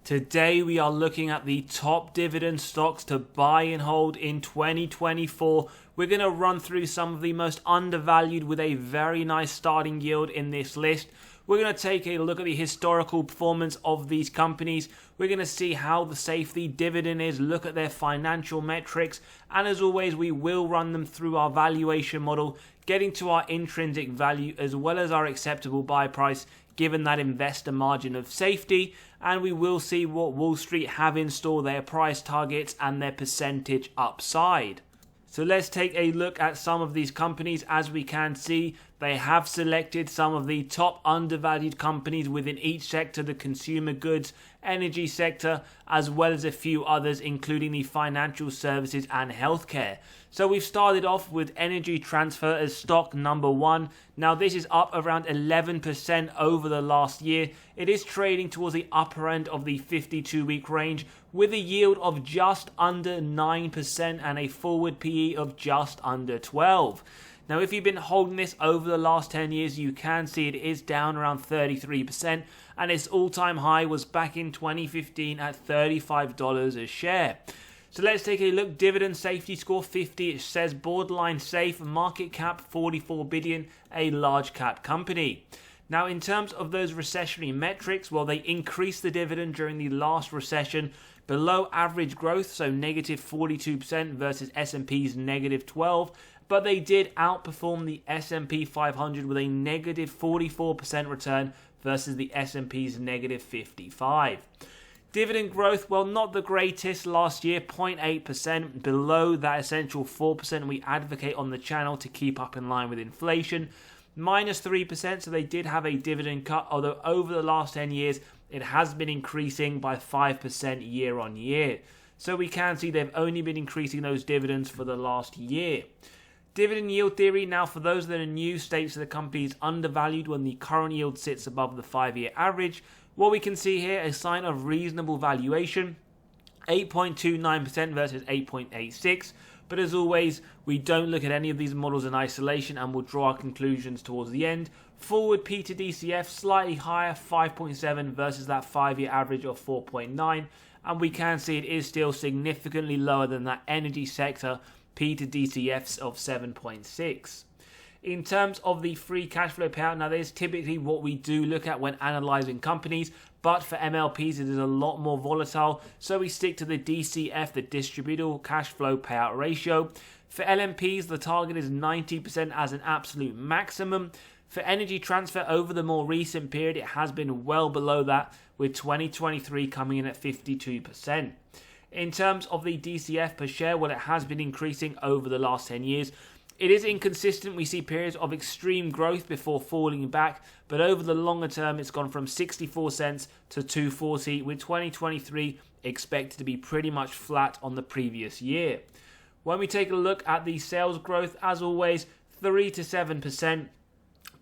Today we are looking at the top dividend stocks to buy and hold in 2024. We're going to run through some of the most undervalued with a very nice starting yield in this list. We're going to take a look at the historical performance of these companies. We're going to see how safe the dividend is, look at their financial metrics, and as always we will run them through our valuation model, getting to our intrinsic value as well as our acceptable buy price, given that investor margin of safety, and we will see what Wall Street have in store, their price targets and their percentage upside. So let's take a look at some of these companies. As we can see, they have selected some of the top undervalued companies within each sector, the consumer goods, energy sector, as well as a few others, including the financial services and healthcare. So we've started off with Energy Transfer as stock number one. Now this is up around 11% over the last year. It is trading towards the upper end of the 52-week range with a yield of just under 9% and a forward PE of just under 12. Now if you've been holding this over the last 10 years, you can see it is down around 33%, and its all-time high was back in 2015 at $35 a share. So let's take a look. Dividend safety score 50. It says borderline safe. Market cap 44 billion. A large cap company. Now in terms of those recessionary metrics, well, they increased the dividend during the last recession below average growth, so negative 42% versus S&P's negative 12%. But they did outperform the S&P 500 with a negative 44% return versus the S&P's negative 55%. Dividend growth, well, not the greatest last year, 0.8%, below that essential 4% we advocate on the channel to keep up in line with inflation. Minus 3%, so they did have a dividend cut, although over the last 10 years, it has been increasing by 5% year on year. So we can see they've only been increasing those dividends for the last year. Dividend yield theory, now for those that are new, states that the company is undervalued when the current yield sits above the 5-year average. What we can see here, a sign of reasonable valuation, 8.29% versus 8.86%. But as always, we don't look at any of these models in isolation and we'll draw our conclusions towards the end. Forward P to DCF, slightly higher, 5.7 versus that 5-year average of 4.9. And we can see it is still significantly lower than that energy sector P to DCFs of 7.6. In terms of the free cash flow payout, now that is typically what we do look at when analysing companies, but for MLPs it is a lot more volatile, so we stick to the DCF, the distributable cash flow payout ratio. For LMPs, the target is 90% as an absolute maximum. For Energy Transfer, over the more recent period, it has been well below that, with 2023 coming in at 52%. In terms of the DCF per share, well, it has been increasing over the last 10 years. It is inconsistent. We see periods of extreme growth before falling back, but over the longer term, it's gone from 64 cents to 240, with 2023 expected to be pretty much flat on the previous year. When we take a look at the sales growth, as always, 3 to 7%.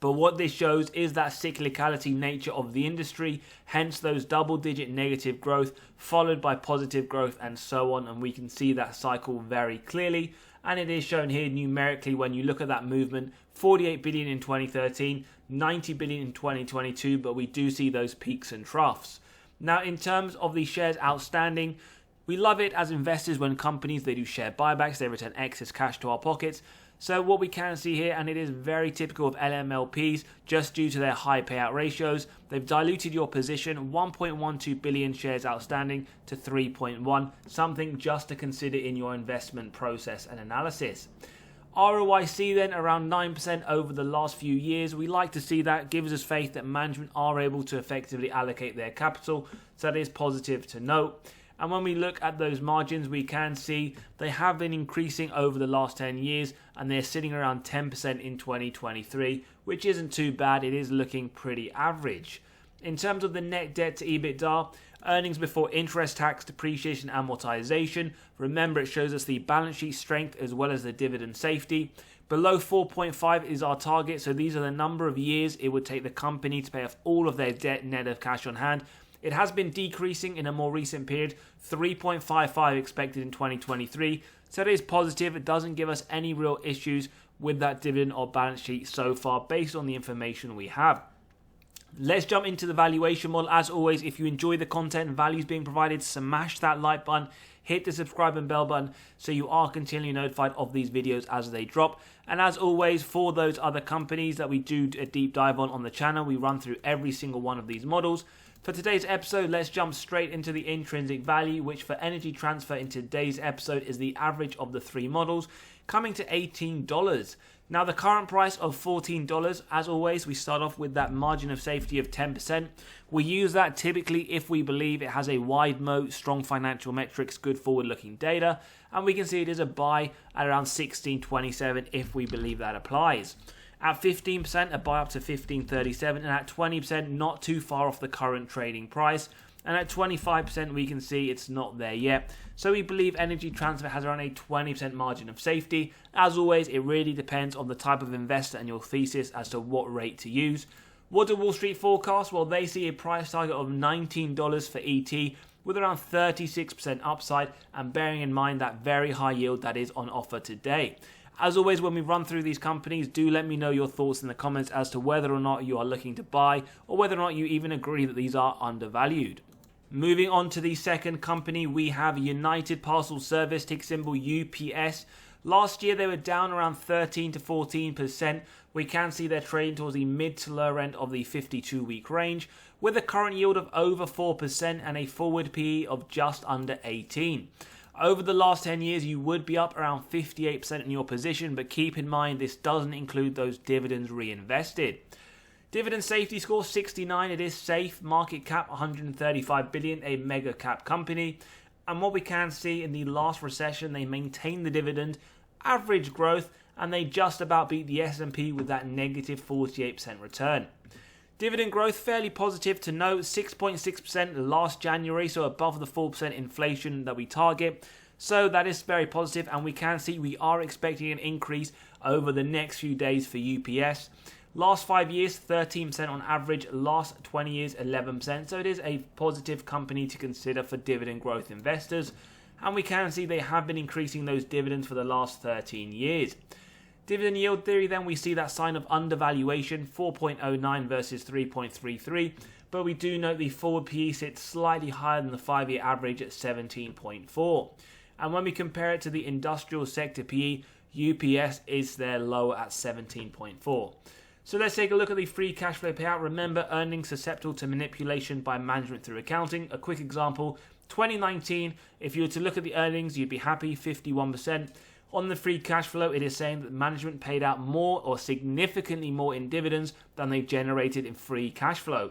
But what this shows is that cyclicality nature of the industry, hence those double-digit negative growth followed by positive growth and so on, and we can see that cycle very clearly. And it is shown here numerically when you look at that movement, 48 billion in 2013, 90 billion in 2022, but we do see those peaks and troughs. Now, in terms of the shares outstanding, we love it as investors when companies, they do share buybacks, they return excess cash to our pockets. So what we can see here, and it is very typical of LMLPs, just due to their high payout ratios, they've diluted your position, 1.12 billion shares outstanding to 3.1, something just to consider in your investment process and analysis. ROIC then around 9% over the last few years. We like to see that, gives us faith that management are able to effectively allocate their capital, so that is positive to note. And when we look at those margins, we can see they have been increasing over the last 10 years and they're sitting around 10% in 2023, which isn't too bad. It is looking pretty average. In terms of the net debt to EBITDA, earnings before interest, tax, depreciation, amortization, remember it shows us the balance sheet strength as well as the dividend safety. Below 4.5 is our target, so these are the number of years it would take the company to pay off all of their debt net of cash on hand. It has been decreasing in a more recent period, 3.55 expected in 2023. So it is positive. It doesn't give us any real issues with that dividend or balance sheet so far based on the information we have. Let's jump into the valuation model. As always, if you enjoy the content and values being provided, smash that like button, hit the subscribe and bell button so you are continually notified of these videos as they drop. And as always, for those other companies that we do a deep dive on the channel, we run through every single one of these models. For today's episode, let's jump straight into the intrinsic value, which for Energy Transfer in today's episode is the average of the three models, coming to $18. Now, the current price of $14, as always, we start off with that margin of safety of 10%. We use that typically if we believe it has a wide moat, strong financial metrics, good forward-looking data, and we can see it is a buy at around $16.27 if we believe that applies. At 15%, a buy up to $15.37, and at 20%, not too far off the current trading price. And at 25%, we can see it's not there yet. So we believe Energy Transfer has around a 20% margin of safety. As always, it really depends on the type of investor and your thesis as to what rate to use. What do Wall Street forecast? Well, they see a price target of $19 for ET with around 36% upside, and bearing in mind that very high yield that is on offer today. As always, when we run through these companies, do let me know your thoughts in the comments as to whether or not you are looking to buy or whether or not you even agree that these are undervalued. Moving on to the second company, we have United Parcel Service, ticker symbol UPS. Last year, they were down around 13 to 14%. We can see they're trading towards the mid to lower end of the 52-week range, with a current yield of over 4% and a forward PE of just under 18. Over the last 10 years, you would be up around 58% in your position, but keep in mind this doesn't include those dividends reinvested. Dividend safety score 69, it is safe. Market cap 135 billion, a mega cap company. And what we can see in the last recession, they maintained the dividend, average growth, and they just about beat the S&P with that negative 48% return. Dividend growth fairly positive to note, 6.6% last January, so above the 4% inflation that we target. So that is very positive, and we can see we are expecting an increase over the next few days for UPS. Last 5 years, 13% on average. Last 20 years, 11%. So it is a positive company to consider for dividend growth investors. And we can see they have been increasing those dividends for the last 13 years. Dividend yield theory, then we see that sign of undervaluation, 4.09 versus 3.33. But we do note the forward PE sits slightly higher than the 5-year average at 17.4. And when we compare it to the industrial sector PE, UPS is there lower at 17.4. So let's take a look at the free cash flow payout. Remember, earnings susceptible to manipulation by management through accounting. A quick example, 2019, if you were to look at the earnings, you'd be happy, 51%. On the free cash flow, it is saying that management paid out more or significantly more in dividends than they generated in free cash flow.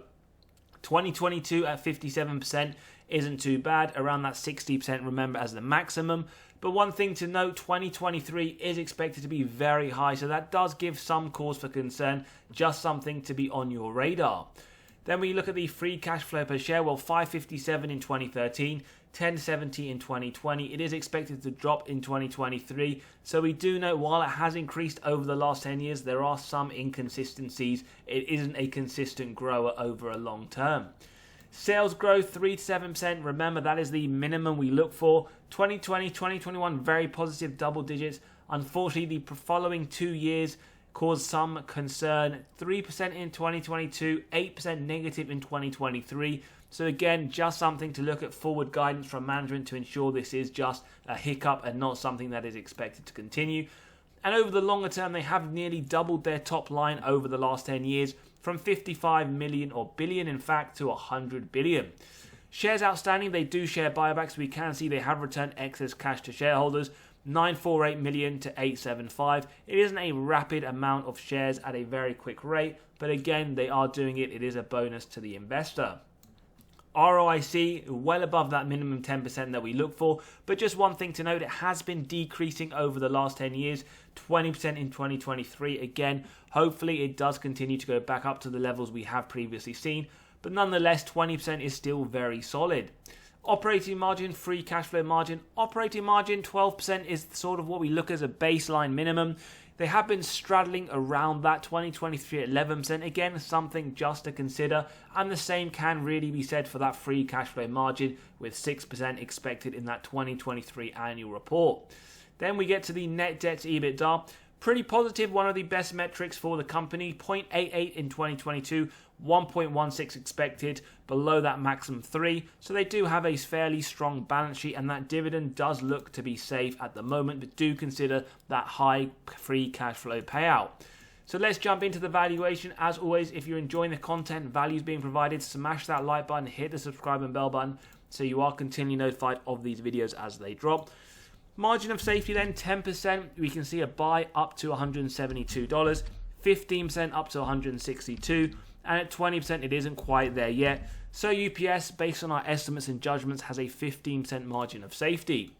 2022 at 57% isn't too bad, around that 60% remember as the maximum. But one thing to note, 2023 is expected to be very high, so that does give some cause for concern, just something to be on your radar. Then we look at the free cash flow per share, well, 557 in 2013, 1070 in 2020. It is expected to drop in 2023, so we do know while it has increased over the last 10 years, there are some inconsistencies. It isn't a consistent grower over a long term. Sales growth 3 to 7%. Remember, that is the minimum we look for. 2020, 2021, very positive double digits. Unfortunately, the following 2 years caused some concern. 3% in 2022, 8% negative in 2023. So again, just something to look at forward guidance from management to ensure this is just a hiccup and not something that is expected to continue. And over the longer term, they have nearly doubled their top line over the last 10 years from 55 million or billion, in fact, to 100 billion. Shares outstanding, they do share buybacks. We can see they have returned excess cash to shareholders, 948 million to 875. It isn't a rapid amount of shares at a very quick rate, but again, they are doing it. It is a bonus to the investor. ROIC, well above that minimum 10% that we look for, but just one thing to note, it has been decreasing over the last 10 years, 20% in 2023. Again, hopefully it does continue to go back up to the levels we have previously seen, but nonetheless, 20% is still very solid. Operating margin, free cash flow margin. Operating margin, 12% is sort of what we look as a baseline minimum. They have been straddling around that 2023 at 11%. Again, something just to consider. And the same can really be said for that free cash flow margin with 6% expected in that 2023 annual report. Then we get to the net debt to EBITDA. Pretty positive, one of the best metrics for the company, 0.88 in 2022, 1.16 expected, below that maximum 3. So they do have a fairly strong balance sheet, and that dividend does look to be safe at the moment, but do consider that high free cash flow payout. So let's jump into the valuation. As always, if you're enjoying the content, values being provided, smash that like button, hit the subscribe and bell button so you are continually notified of these videos as they drop. Margin of safety then, 10%. We can see a buy up to $172, 15% up to $162, and at 20% it isn't quite there yet. So UPS, based on our estimates and judgments, has a 15% margin of safety.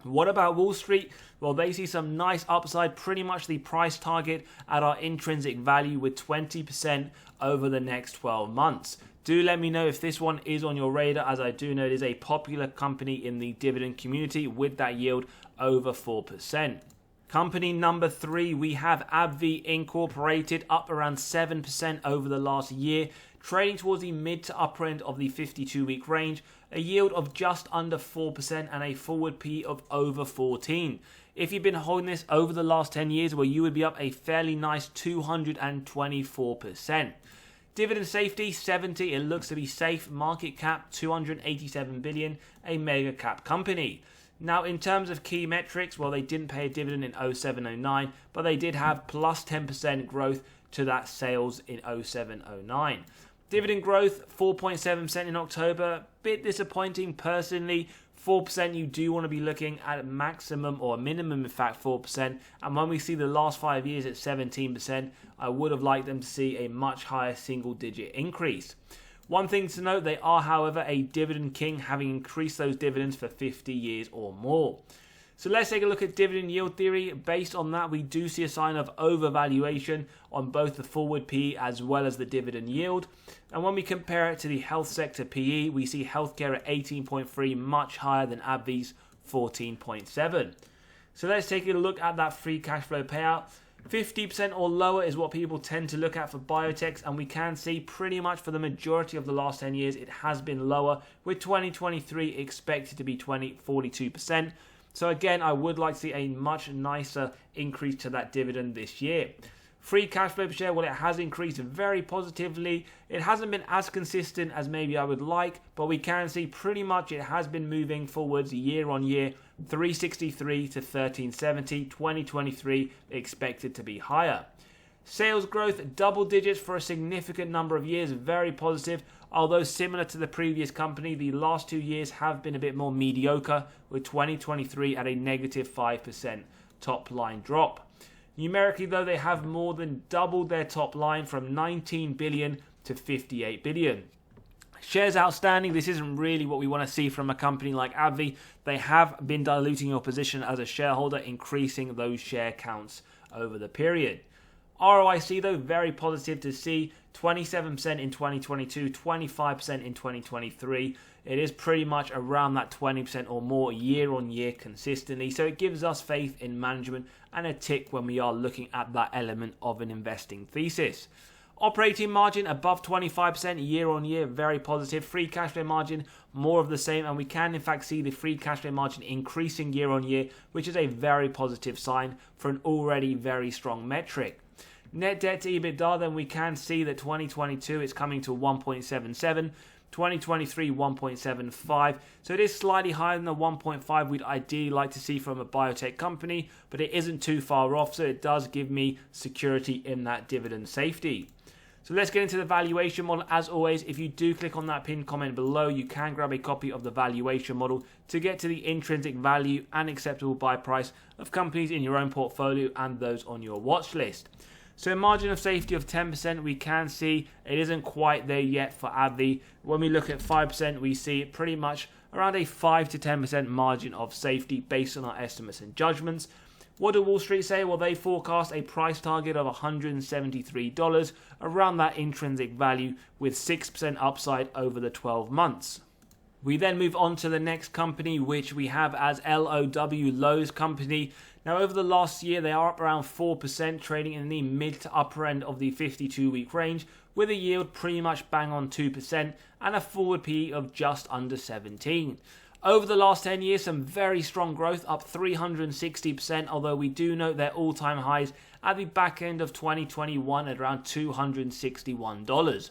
What about Wall Street? Well, they see some nice upside, pretty much the price target at our intrinsic value with 20% over the next 12 months. Do let me know if this one is on your radar, as I do know it is a popular company in the dividend community with that yield over 4%. Company number 3, we have AbbVie Incorporated, up around 7% over the last year, trading towards the mid to upper end of the 52-week range, a yield of just under 4% and a forward P of over 14. If you've been holding this over the last 10 years, well, you would be up a fairly nice 224%. Dividend safety, 70, it looks to be safe. Market cap, 287 billion, a mega cap company. Now, in terms of key metrics, well, they didn't pay a dividend in 07-09, but they did have plus 10% growth to that sales in 07-09. Dividend growth, 4.7% in October, bit disappointing personally. 4%, you do want to be looking at a maximum or a minimum, in fact, 4%. And when we see the last 5 years at 17%, I would have liked them to see a much higher single-digit increase. One thing to note, they are, however, a dividend king, having increased those dividends for 50 years or more. So let's take a look at dividend yield theory. Based on that, we do see a sign of overvaluation on both the forward PE as well as the dividend yield. And when we compare it to the health sector PE, we see healthcare at 18.3, much higher than AbbVie's 14.7. So let's take a look at that free cash flow payout. 50% or lower is what people tend to look at for biotechs, and we can see pretty much for the majority of the last 10 years it has been lower, with 2023 expected to be 42%. So again, I would like to see a much nicer increase to that dividend this year. Free cash flow per share, well, it has increased very positively. It hasn't been as consistent as maybe I would like, but we can see pretty much it has been moving forwards year on year, 363 to 1370, 2023 expected to be higher. Sales growth, double digits for a significant number of years, very positive. Although similar to the previous company, the last 2 years have been a bit more mediocre, with 2023 at a negative 5% top line drop. Numerically, though, they have more than doubled their top line from 19 billion to 58 billion. Shares outstanding, this isn't really what we want to see from a company like AbbVie. They have been diluting your position as a shareholder, increasing those share counts over the period. ROIC, though, very positive to see, 27% in 2022, 25% in 2023. It is pretty much around that 20% or more year on year consistently. So it gives us faith in management and a tick when we are looking at that element of an investing thesis. Operating margin above 25% year on year, very positive. Free cash flow margin, more of the same. And we can in fact see the free cash flow margin increasing year on year, which is a very positive sign for an already very strong metric. Net debt to EBITDA, then we can see that 2022 is coming to 1.77, 2023 1.75, so it is slightly higher than the 1.5 we'd ideally like to see from a biotech company, but it isn't too far off, so it does give me security in that dividend safety. So let's get into the valuation model. As always, if you do click on that pinned comment below, you can grab a copy of the valuation model to get to the intrinsic value and acceptable buy price of companies in your own portfolio and those on your watch list. So a margin of safety of 10%, we can see it isn't quite there yet for AbbVie. When we look at 5%, we see pretty much around a 5 to 10% margin of safety based on our estimates and judgments. What do Wall Street say? Well, they forecast a price target of $173, around that intrinsic value, with 6% upside over the 12 months. We then move on to the next company, which we have as Lowe, Lowe's company. Now, over the last year, they are up around 4%, trading in the mid to upper end of the 52-week range, with a yield pretty much bang on 2% and a forward PE of just under 17. Over the last 10 years, some very strong growth, up 360%, although we do note their all-time highs at the back end of 2021 at around $261.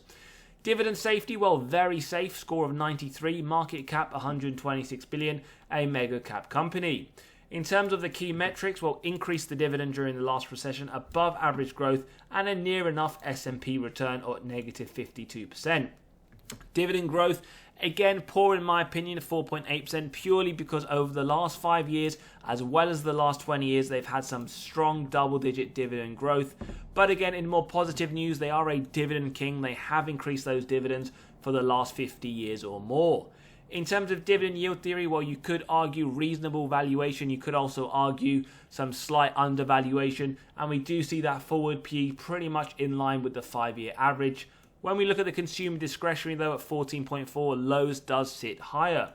Dividend safety, well, very safe, score of 93, market cap 126 billion, a mega cap company. In terms of the key metrics, well, increased the dividend during the last recession, above average growth, and a near enough S&P return of negative 52%. Dividend growth, again, poor in my opinion, 4.8%, purely because over the last 5 years, as well as the last 20 years, they've had some strong double-digit dividend growth. But again, in more positive news, they are a dividend king. They have increased those dividends for the last 50 years or more. In terms of dividend yield theory, well, you could argue reasonable valuation. You could also argue some slight undervaluation. And we do see that forward PE pretty much in line with the 5-year average. When we look at the consumer discretionary, though, at 14.4, Lowe's does sit higher.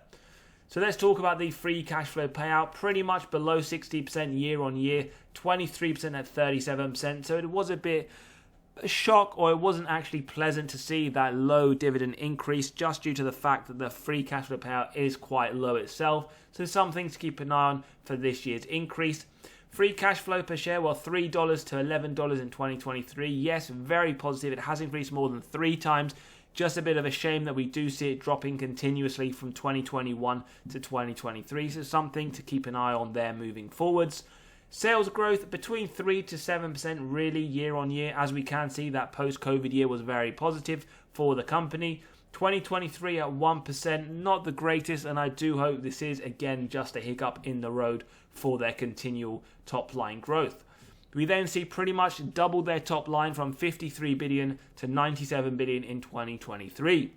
So let's talk about the free cash flow payout, pretty much below 60% year on year, 23% at 37%. So it was a bit a shock, or it wasn't actually pleasant to see that low dividend increase, just due to the fact that the free cash flow payout is quite low itself. So something to keep an eye on for this year's increase. Free cash flow per share, well, $3 to $11 in 2023. Yes, very positive. It has increased more than 3 times. Just a bit of a shame that we do see it dropping continuously from 2021 to 2023. So something to keep an eye on there moving forwards. Sales growth between 3 to 7% really year on year. As we can see, that post-COVID year was very positive for the company. 2023 at 1%, not the greatest, and I do hope this is again just a hiccup in the road for their continual top line growth. We then see pretty much double their top line from 53 billion to 97 billion in 2023.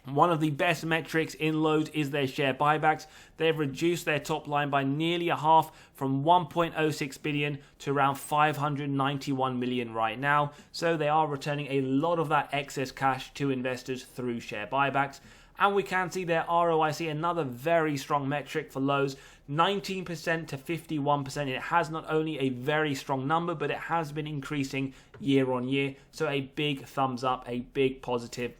One of the best metrics in Lowe's is their share buybacks. They've reduced their top line by nearly a half, from 1.06 billion to around 591 million right now. So they are returning a lot of that excess cash to investors through share buybacks. And we can see their ROIC, another very strong metric for Lowe's, 19% to 51%. It has not only a very strong number, but it has been increasing year on year. So a big thumbs up, a big positive.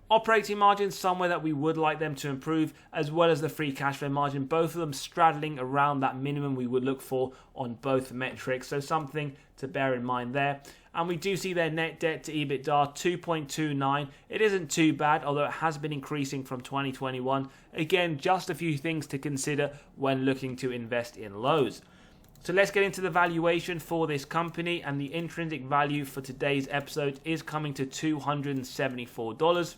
Operating margin, somewhere that we would like them to improve, as well as the free cash flow margin, both of them straddling around that minimum we would look for on both metrics. So something to bear in mind there. And we do see their net debt to EBITDA 2.29. It isn't too bad, although it has been increasing from 2021. Again, just a few things to consider when looking to invest in Lowe's. So let's get into the valuation for this company, and the intrinsic value for today's episode is coming to $274.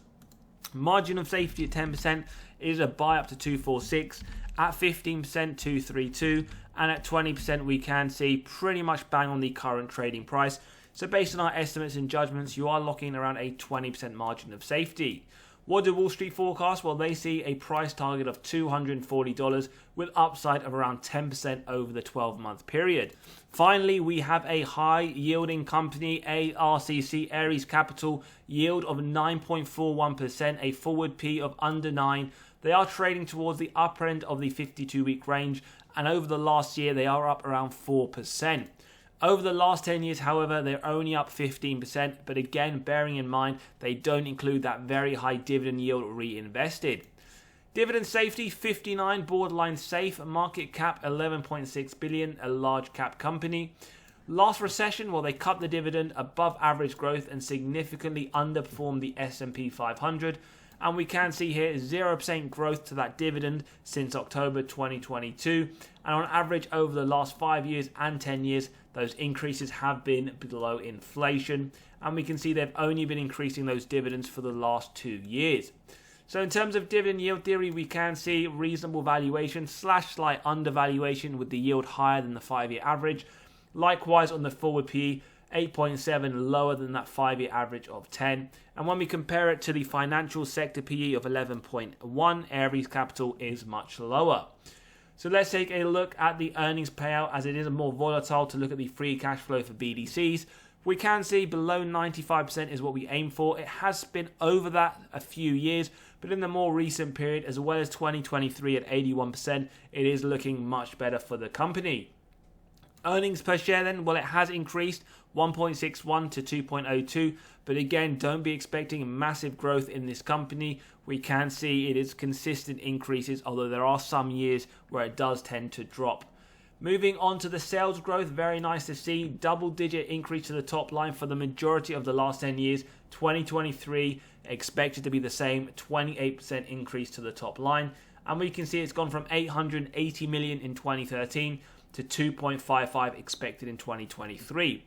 Margin of safety at 10% is a buy up to 246, at 15% 232, and at 20% we can see pretty much bang on the current trading price. So based on our estimates and judgments, you are locking around a 20% margin of safety. What do Wall Street forecast? Well, they see a price target of $240 with upside of around 10% over the 12-month period. Finally, we have a high-yielding company, ARCC, Ares Capital, yield of 9.41%, a forward P of under 9. They are trading towards the upper end of the 52-week range, and over the last year, they are up around 4%. Over the last 10 years, however, they're only up 15%, but again, bearing in mind, they don't include that very high dividend yield reinvested. Dividend safety, 59, borderline safe. Market cap, 11.6 billion, a large cap company. Last recession, well, they cut the dividend, above average growth, and significantly underperformed the S&P 500. And we can see here 0% growth to that dividend since October 2022. And on average, over the last 5 years and 10 years, those increases have been below inflation. And we can see they've only been increasing those dividends for the last 2 years. So in terms of dividend yield theory, we can see reasonable valuation / slight undervaluation with the yield higher than the 5-year average. Likewise on the forward PE, 8.7 lower than that 5-year average of 10. And when we compare it to the financial sector PE of 11.1, Ares Capital is much lower. So let's take a look at the earnings payout, as it is more volatile to look at the free cash flow for BDCs. We can see below 95% is what we aim for. It has been over that a few years, but in the more recent period, as well as 2023 at 81%, it is looking much better for the company. Earnings per share then, well, it has increased 1.61 to 2.02, but again, don't be expecting massive growth in this company. We can see it is consistent increases, although there are some years where it does tend to drop. Moving on to the sales growth, very nice to see. Double-digit increase to the top line for the majority of the last 10 years. 2023 expected to be the same, 28% increase to the top line. And we can see it's gone from 880 million in 2013 to 2.55 expected in 2023.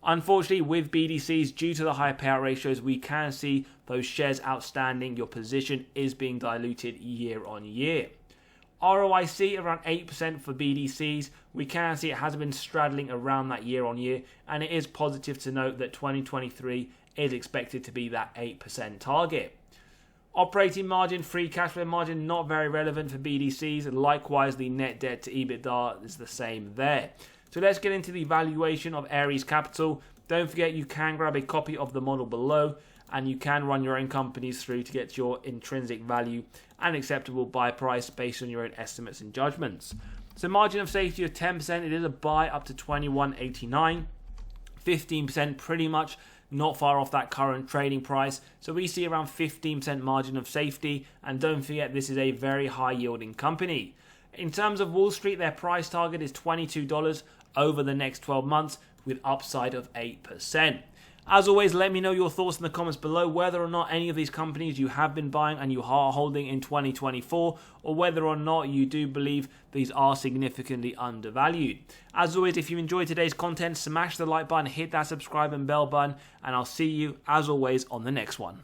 Unfortunately, with BDCs, due to the high payout ratios, we can see those shares outstanding. Your position is being diluted year on year. ROIC around 8% for BDCs. We can see it has been straddling around that year on year, and it is positive to note that 2023 is expected to be that 8% target. Operating margin, free cash flow margin, not very relevant for BDCs. Likewise, the net debt to EBITDA is the same there. So let's get into the valuation of Ares Capital. Don't forget you can grab a copy of the model below, and you can run your own companies through to get your intrinsic value and acceptable buy price based on your own estimates and judgments. So margin of safety of 10%, it is a buy up to 21.89. 15% pretty much not far off that current trading price. So we see around 15% margin of safety, and don't forget this is a very high yielding company. In terms of Wall Street, their price target is $22 over the next 12 months with upside of 8%. As always, let me know your thoughts in the comments below, whether or not any of these companies you have been buying and you are holding in 2024, or whether or not you do believe these are significantly undervalued. As always, if you enjoyed today's content, smash the like button, hit that subscribe and bell button, and I'll see you, as always, on the next one.